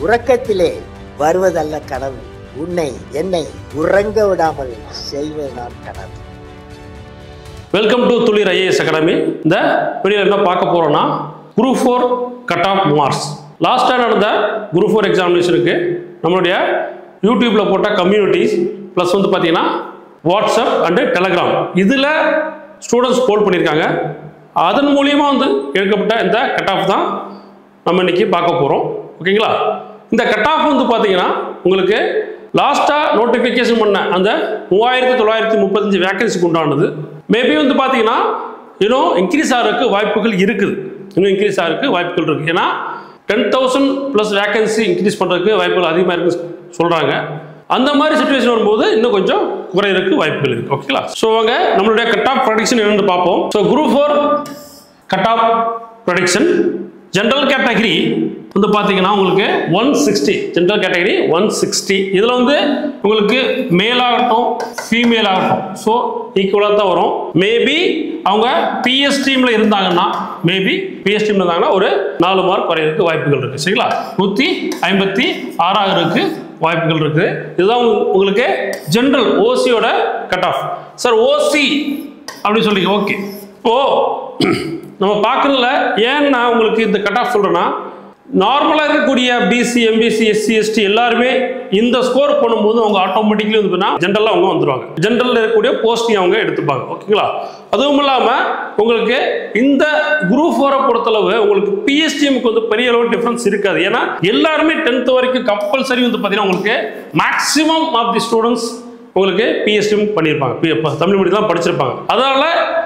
உறக்கத்திலே வருவதல்ல கனவு, உன்னை என்னை உறங்க விடாமல் செய்வதுதான் கனவு. வெல்கம் டு துளிர் ஐஏஎஸ் அகாடமி. இந்த வீடியோவில் என்ன பார்க்க போறோம்னா, குரூப் 4 கட் ஆஃப் மார்க்ஸ். லாஸ்ட்டாக நடந்த குரூப் 4 எக்ஸாமினேஷனுக்கு நம்மளுடைய யூடியூப்ல போட்ட கம்யூனிட்டிஸ் ப்ளஸ் வந்து பார்த்தீங்கன்னா வாட்ஸ்அப் அண்டு டெலகிராம் இதில் ஸ்டூடெண்ட்ஸ் போல் பண்ணியிருக்காங்க. அதன் மூலியமாக வந்து எடுக்கப்பட்ட இந்த கட் ஆஃப் தான் நம்ம இன்னைக்கு பார்க்க போகிறோம். ஓகேங்களா? இந்த கட் ஆஃப் வந்து பார்த்தீங்கன்னா உங்களுக்கு லாஸ்ட்டாக நோட்டிஃபிகேஷன் பண்ண அந்த 3935 வேகன்சிக்கு உண்டானது. மேபி வந்து பார்த்தீங்கன்னா இன்னும் இன்க்ரீஸ் ஆகிறதுக்கு வாய்ப்புகள் இருக்குது. ஏன்னா 10,000 ப்ளஸ் வேகன்சி இன்க்ரீஸ் பண்ணுறதுக்கு வாய்ப்புகள் அதிகமாக இருக்குன்னு சொல்கிறாங்க. அந்த மாதிரி சிச்சுவேஷன் வரும்போது இன்னும் கொஞ்சம் குறையிறதுக்கு வாய்ப்புகள் இருக்குது. ஓகேங்களா? ஸோ வாங்க நம்மளுடைய கட் ஆஃப் ப்ரெடிக்ஷன் என்னன்னு பார்ப்போம். So group 4 cut off prediction general category வந்து பார்த்தீங்கன்னா உங்களுக்கு 160, ஜென்ரல் கேட்டகரி 160. இதில் வந்து உங்களுக்கு மேல் ஆகட்டும் ஃபீமேல் ஆகட்டும் ஸோ ஈக்குவலாக தான் வரும். மேபி அவங்க பிஎஸ் டீமில் இருந்தாங்கன்னா ஒரு 4 மார்க் குறையிறதுக்கு வாய்ப்புகள் இருக்குது. சரிங்களா? 156 ஆகிறதுக்கு வாய்ப்புகள் இருக்குது. இதுதான் உங்களுக்கு ஜென்ரல் ஓசியோட கட் ஆஃப். சார் ஓசி அப்படின்னு சொல்லி ஓகே. இப்போ நம்ம பார்க்குறதுல ஏன்னா உங்களுக்கு இந்த கட் ஆஃப் சொல்கிறேன்னா, நார்மலாக இருக்கக்கூடிய பிசி எம்பிசி எஸ்சி எஸ்டி எல்லாருமே இந்த ஸ்கோர் பண்ணும்போது அவங்க ஆட்டோமேட்டிக்கலி வந்து ஜென்ரலாக அவங்க வந்துடுவாங்க. ஜென்ரலில் இருக்கக்கூடிய போஸ்டிங் அவங்க எடுத்துப்பாங்க. ஓகேங்களா? அதுவும் இல்லாமல் உங்களுக்கு இந்த குரூப் 4 பொறுத்தளவு உங்களுக்கு பிஎஸ்டிஎம்க்கு வந்து பெரிய அளவு டிஃபரன்ஸ் இருக்காது. ஏன்னா எல்லாருமே 10th வரைக்கும் கம்பல்சரி வந்து பார்த்தீங்கன்னா உங்களுக்கு மேக்ஸிமம் ஆஃப் தி ஸ்டூடெண்ட்ஸ் உங்களுக்கு பிஎஸ்டிஎம் பண்ணியிருப்பாங்க. தமிழ் மீடியம் தான் படிச்சிருப்பாங்க. அதனால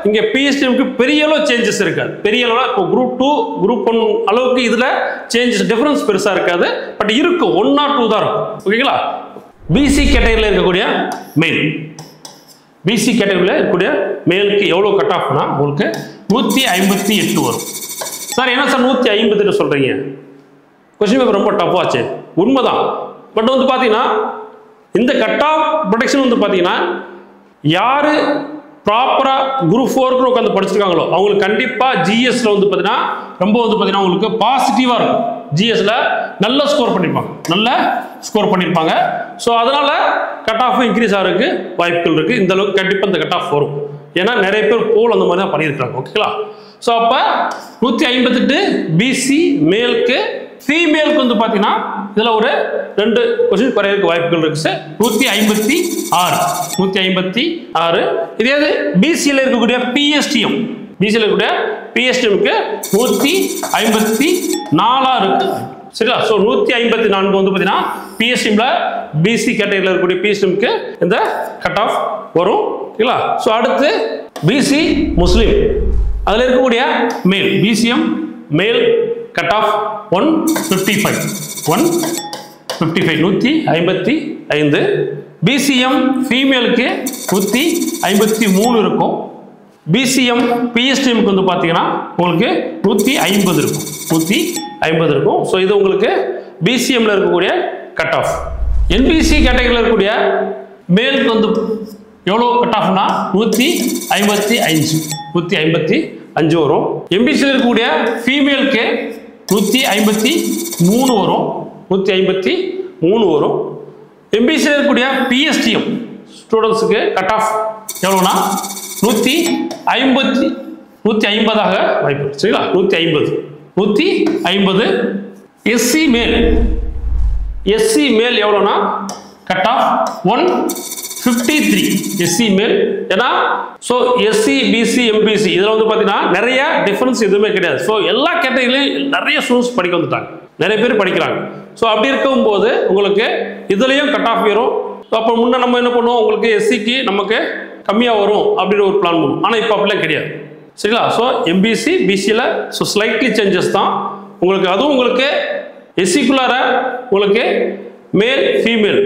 இங்கே பிஎஸ்டிஎம்க்கு பெரிய அளவு சேஞ்சஸ் இருக்காது. பெரிய அளவில் இப்போ குரூப் 2 குரூப் 1 அளவுக்கு இதில் சேஞ்சஸ் டிஃபரன்ஸ் பெருசாக இருக்காது. பட் இருக்கும் 1 or 2 தான் இருக்கும். ஓகேங்களா? பிசி கேட்டகரியில் இருக்கக்கூடிய மேல், பிசி கேட்டகரியில் இருக்கக்கூடிய மேலுக்கு எவ்வளோ கட் ஆஃப்னா உங்களுக்கு 158 வரும். சார் என்ன சார் 158 சொல்கிறீங்க? கொஸ்டின் பேப்பர் ரொம்ப டஃப் ஆச்சு. உண்மைதான். பட் வந்து பார்த்தீங்கன்னா இந்த கட் ஆஃப் ப்ரொடெக்ஷன் வந்து பார்த்தீங்கன்னா யார் ப்ராப்பராக குரூப் 4க்கு உட்காந்து படிச்சிருக்காங்களோ அவங்களுக்கு கண்டிப்பாக ஜிஎஸ்ல வந்து பார்த்தீங்கன்னா ரொம்ப வந்து பார்த்தீங்கன்னா உங்களுக்கு பாசிட்டிவாக இருக்கும். ஜிஎஸ்ல நல்ல ஸ்கோர் பண்ணியிருப்பாங்க. ஸோ அதனால கட் ஆஃப் இன்க்ரீஸ் ஆகிறதுக்கு வாய்ப்புகள் இருக்குது. இந்த அளவுக்கு கண்டிப்பாக இந்த கட் ஆஃப் வரும். ஏன்னா நிறைய பேர் போல் அந்த மாதிரி தான் பண்ணியிருக்காங்க. ஓகேங்களா? ஸோ அப்போ 158 பிசி மேலுக்கு, ஃபீமேலுக்கு வந்து பார்த்தீங்கன்னா இதில் ஒரு 2 கொஸ்டின் குறையிறதுக்கு வாய்ப்புகள் இருக்கு சார். 156. இதே பிசியில் இருக்கக்கூடிய பிஎஸ்டிஎம், பிஎஸ்டிஎம்க்கு 154 இருக்கு. சரிங்களா? ஸோ 154 வந்து பார்த்தீங்கன்னா பிஎஸ்டிஎம்ல பிசி கேட்டகரியில் இருக்கக்கூடிய பிஎஸ்டிஎம்க்கு இந்த கட் ஆஃப் வரும். சரிங்களா? ஸோ அடுத்து பிசி முஸ்லீம் அதில் இருக்கக்கூடிய மேல், பிசிஎம் மேல் கட் ஆஃப் 155. 155. பிசிஎம் ஃபீமேலுக்கு 153 இருக்கும். பிசிஎம் பிஎஸ்டிஎம்க்கு வந்து பார்த்தீங்கன்னா உங்களுக்கு 150 இருக்கும். ஸோ இது உங்களுக்கு பிசிஎம்ல இருக்கக்கூடிய கட் ஆஃப். என்பிசி கேட்டகரியில் இருக்கக்கூடிய மேலுக்கு வந்து எவ்வளோ கட் ஆஃப்னா 155 வரும். எம்பிசியில் இருக்கக்கூடிய ஃபீமேலுக்கு 153 வரும். எம்பிசியில் இருக்கக்கூடிய பிஎஸ்டிஎம் ஸ்டூடெண்ட்ஸுக்கு கட் ஆஃப் எவ்வளோனா 150 வாய்ப்பு. சரிங்களா? 150. எஸ்சி மேல் எவ்வளோனா கட் ஆஃப் 153. எஸ்சி மேல். ஏன்னா ஸோ எஸ்சி பிசி எம்பிசி இதில் வந்து பார்த்தீங்கன்னா நிறைய டிஃபரன்ஸ் எதுவுமே கிடையாது. ஸோ எல்லா கேட்டகரியிலையும் நிறைய ஸ்டூடெண்ட்ஸ் படிக்க வந்துட்டாங்க, நிறைய பேர் படிக்கிறாங்க. ஸோ அப்படி இருக்கும்போது உங்களுக்கு இதுலேயும் கட் ஆஃப் வரும். ஸோ அப்போ முன்னே நம்ம என்ன பண்ணுவோம், உங்களுக்கு எஸ்சிக்கு நமக்கு கம்மியாக வரும் அப்படின்னு ஒரு பிளான் பண்ணுவோம். ஆனால் இப்போ அப்படிலாம் கிடையாது. சரிங்களா? ஸோ எம்பிசி பிசியில் ஸோ ஸ்லைட்லி சேஞ்சஸ் தான் உங்களுக்கு. அதுவும் உங்களுக்கு எஸ்சிக்குள்ளார உங்களுக்கு மேல் ஃபீமேல்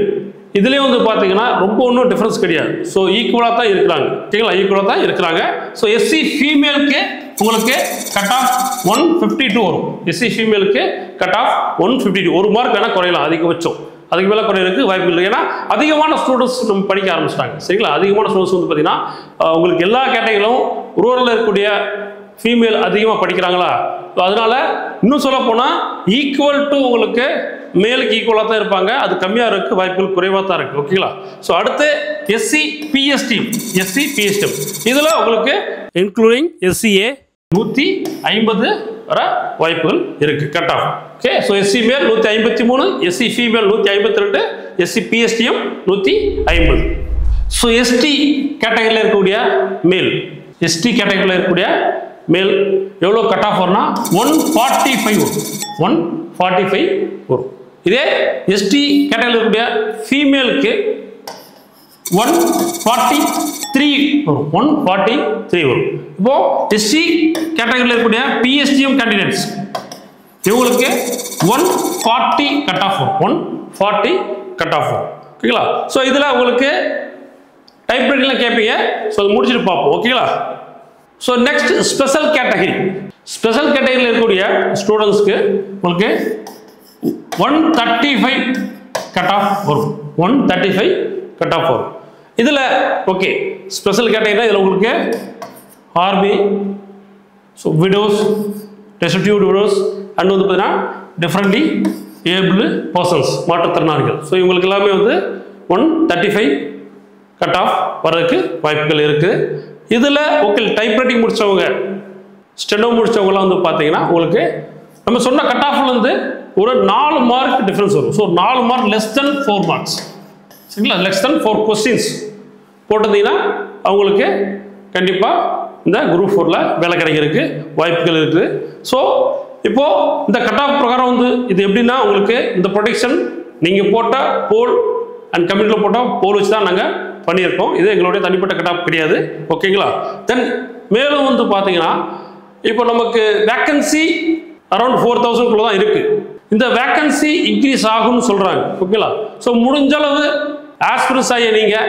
இதுலேயும் வந்து பார்த்தீங்கன்னா ரொம்ப ஒன்றும் டிஃப்ரென்ஸ் கிடையாது. ஸோ ஈக்குவலாக தான் இருக்கிறாங்க. சரிங்களா? ஸோ எஸ்சி ஃபீமேலுக்கு உங்களுக்கு கட் ஆஃப் 152 வரும். எஸ்சி ஃபீமேலுக்கு கட் ஆஃப் 152. 1 மார்க் வேணால் குறையலாம் அதிகபட்சம். அதுக்கு மேலே குறையிறதுக்கு வாய்ப்பு இல்லை. ஏன்னா அதிகமான ஸ்டூடெண்ட்ஸ் நம்ம படிக்க ஆரம்பிச்சிட்டாங்க. சரிங்களா? அதிகமான ஸ்டூடெண்ட்ஸ் வந்து பார்த்தீங்கன்னா உங்களுக்கு எல்லா கேட்டகரியிலும் ரூரலில் இருக்கக்கூடிய ஃபீமேல் அதிகமாக படிக்கிறாங்களா. அதனால இன்னும் சொல்ல போனால் ஈக்குவல் டு உங்களுக்கு மேலுக்கு ஈக்குவலாக தான் இருப்பாங்க. அது கம்மியாக இருக்க வாய்ப்புகள் குறைவாக தான் இருக்குது. ஓகேங்களா? ஸோ அடுத்து எஸ்சி பிஎஸ்டிஎம். இதில் உங்களுக்கு இன்க்ளூடிங் எஸ்சிஏ 150 வர வாய்ப்புகள் இருக்குது cut off. Okay, so SC male 153, SC female 152, SC PSTM 150. So ST கேட்டகரியில் இருக்கக்கூடிய மேல் மேல் எவ்வளோ கட் ஆஃப் வரும்னா 145 வரும். 145 வரும். இதே எஸ்டி கேட்டகரியில் இருக்கக்கூடிய ஃபீமேலுக்கு 143 வரும். 143 வரும். இப்போ எஸ்சி கேட்டகரியில் இருக்கக்கூடிய பிஎஸ்டிஎம் கேண்டிடேட்ஸ் இவங்களுக்கு 140 கட் ஆஃப் வரும். 140 கட் ஆஃப் வரும். ஓகேங்களா? ஸோ இதில் உங்களுக்கு டைப்ரைட்டிங்லாம் கேட்பீங்க. ஸோ அது முடிச்சுட்டு பார்ப்போம். ஓகேங்களா? ஸோ நெக்ஸ்ட் ஸ்பெஷல் கேட்டகரியில் இருக்கக்கூடிய ஸ்டூடெண்ட்ஸ்க்கு உங்களுக்கு 135 கட் ஆஃப் வரும். 135 கட் ஆஃப் வரும். இதில் ஓகே, ஸ்பெஷல் கேட்டகரியில் இதில் உங்களுக்கு army, so widows, destitute widows and வந்து பார்த்தீங்கன்னா டிஃப்ரெண்ட்லி ஏபிள் பர்சன்ஸ், மாற்றுத்திறனாளிகள். ஸோ இவங்களுக்கு எல்லாமே வந்து 135 கட் ஆஃப் வர்றதுக்கு வாய்ப்புகள் இருக்குது. இதில் ஓகே, டைப்ரைட்டிங் முடித்தவங்க, ஸ்டெனோ முடித்தவங்களாம் வந்து பார்த்தீங்கன்னா உங்களுக்கு நம்ம சொன்ன கட் ஆஃப்லேருந்து ஒரு 4 மார்க் டிஃப்ரென்ஸ் வரும். So 4 mark less than 4 marks, சரிங்களா? லெஸ் தென் 4 கொஸ்டின்ஸ் போட்டிருந்தீங்கன்னா அவங்களுக்கு கண்டிப்பாக இந்த குரூப் 4ல் வேலை கிடைக்கிறதுக்கு வாய்ப்புகள் இருக்குது. ஸோ இப்போது இந்த கட் ஆஃப் பிரகாரம் வந்து இது எப்படின்னா உங்களுக்கு இந்த ப்ரொடெக்ஷன் நீங்கள் போட்ட போல் அண்ட் கம்யூனிட்டியில் போட்ட போல் வச்சு தான் நாங்கள் பண்ணியிருக்கோம். இது எங்களுடைய தனிப்பட்ட கட் ஆஃப் கிடையாது. ஓகேங்களா? தென் மேலும் வந்து பார்த்தீங்கன்னா இப்போ நமக்கு வேக்கன்சி அரௌண்ட் 4000 தான் இருக்குது. இந்த வேக்கன்சி இன்க்ரீஸ் ஆகும்னு சொல்கிறாங்க. ஓகேங்களா? ஸோ முடிஞ்ச அளவு ஆஸ்பிரன்ஸ் ஆகிய நீங்கள்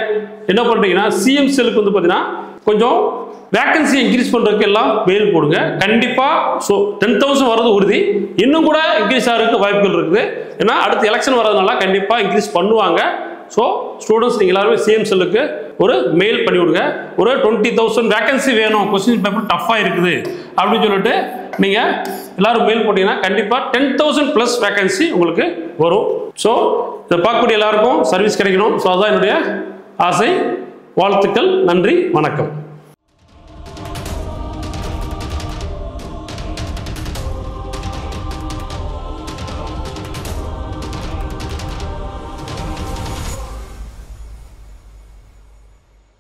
என்ன பண்ணுறீங்கன்னா சிஎம் செல்லுக்கு வந்து பார்த்தீங்கன்னா கொஞ்சம் வேக்கன்சி இன்க்ரீஸ் பண்ணுறதுக்கு எல்லாம் மெயில் போடுங்க கண்டிப்பாக. ஸோ 10,000 வர்றது உறுதி. இன்னும் கூட இன்க்ரீஸ் ஆகிறதுக்கு வாய்ப்புகள் இருக்குது. ஏன்னா அடுத்து எலெக்ஷன் வர்றதுனால கண்டிப்பாக இன்க்ரீஸ் பண்ணுவாங்க. ஸோ ஸ்டூடெண்ட்ஸ் நீங்கள் எல்லாருமே சிஎம் செல்லுக்கு ஒரு மெயில் பண்ணி விடுங்க. ஒரு 20,000 வேக்கன்சி வேணும், கொஸ்டின் பேப்பர் டஃப்பாக இருக்குது அப்படின்னு சொல்லிட்டு நீங்கள் எல்லாரும் மெயில் போட்டிங்கன்னா கண்டிப்பாக 10,000 ப்ளஸ் வேக்கன்சி உங்களுக்கு வரும். ஸோ இதை பார்க்கக்கூடிய எல்லாருக்கும் சர்வீஸ் கிடைக்கணும். ஸோ அதுதான் என்னுடைய ஆசை. வாழ்த்துக்கள். நன்றி. வணக்கம்.